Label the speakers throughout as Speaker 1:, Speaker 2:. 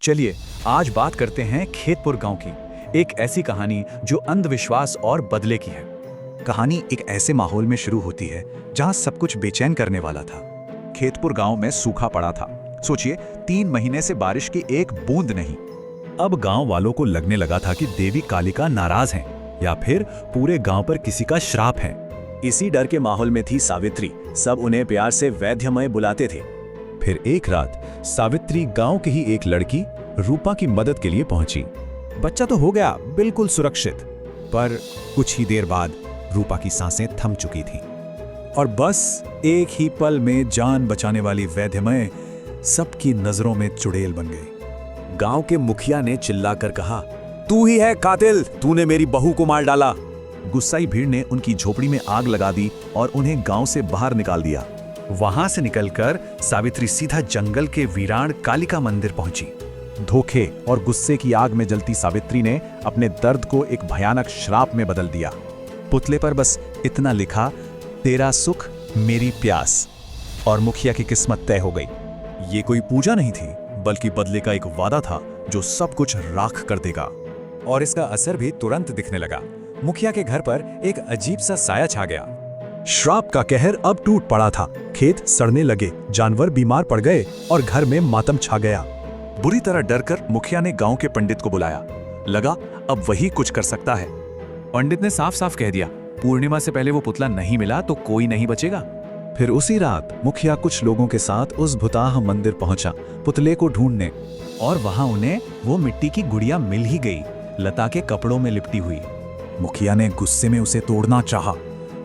Speaker 1: चलिए आज बात करते हैं खेतपुर गांव की, एक ऐसी कहानी जो अंधविश्वास और बदले की है। कहानी एक ऐसे माहौल में शुरू होती है जहां सब कुछ बेचैन करने वाला था। खेतपुर गांव में सूखा पड़ा था। सोचिए, 3 महीने से बारिश की एक बूंद नहीं। अब गांव वालों को लगने लगा था कि देवी कालिका नाराज हैं या फिर पूरे गांव पर किसी का श्राप है।
Speaker 2: इसी डर के माहौल में थी सावित्री। सब उन्हें प्यार से वैद्यमय बुलाते थे।
Speaker 3: फिर एक रात सावित्री गांव की ही एक लड़की रूपा की मदद के लिए पहुंची। बच्चा तो हो गया बिल्कुल सुरक्षित, पर कुछ ही देर बाद रूपा की सांसें थम चुकी थीं।
Speaker 1: और बस एक ही पल में जान बचाने वाली वैद्यमय सबकी नजरों में चुड़ैल बन गई।
Speaker 2: गांव के मुखिया ने चिल्लाकर कहा, तू ही है कातिल, तूने मेरी बहू को मार डाला।
Speaker 1: गुस्साई भीड़ ने उनकी झोपड़ी में आग लगा दी और उन्हें गांव से बाहर निकाल दिया। वहां से निकलकर सावित्री सीधा जंगल के वीरान कालिका मंदिर पहुंची। धोखे और गुस्से की आग में जलती सावित्री ने अपने दर्द को एक भयानक श्राप में बदल दिया। पुतले पर बस इतना लिखा, तेरा सुख मेरी प्यास, और मुखिया की किस्मत तय हो गई। ये कोई पूजा नहीं थी, बल्कि बदले का एक वादा था जो सब कुछ राख कर देगा। और इसका असर भी तुरंत दिखने लगा। मुखिया के घर पर एक अजीब सा साया छा गया। श्राप का कहर अब टूट पड़ा था। खेत सड़ने लगे, जानवर बीमार पड़ गए और घर में मातम छा गया। बुरी तरह डरकर मुखिया ने गांव के पंडित को बुलाया। लगा अब वही कुछ कर सकता है। पंडित ने साफ साफ कह दिया, पूर्णिमा से पहले वो पुतला नहीं मिला तो कोई नहीं बचेगा।
Speaker 3: फिर उसी रात मुखिया कुछ लोगों के साथ उस भुताह मंदिर पहुंचा पुतले को ढूंढने।
Speaker 1: और वहां उन्हें वो मिट्टी की गुड़िया मिल ही गई, लता के कपड़ों में लिपटी हुई। मुखिया ने गुस्से में उसे तोड़ना चाहा,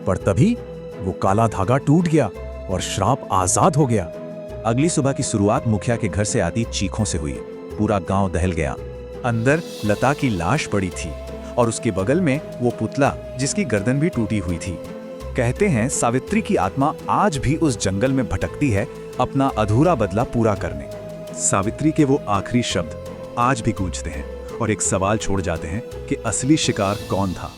Speaker 1: पर तभी वो काला धागा टूट गया और श्राप आजाद हो गया। अगली सुबह की शुरुआत मुखिया के घर से आती चीखों से हुई। पूरा गांव दहल गया। अंदर लता की लाश पड़ी थी और उसके बगल में वो पुतला जिसकी गर्दन भी टूटी हुई थी। कहते हैं सावित्री की आत्मा आज भी उस जंगल में भटकती है, अपना अधूरा बदला पूरा करने। सावित्री के वो आखिरी शब्द आज भी गूंजते हैं और एक सवाल छोड़ जाते हैं कि असली शिकार कौन था।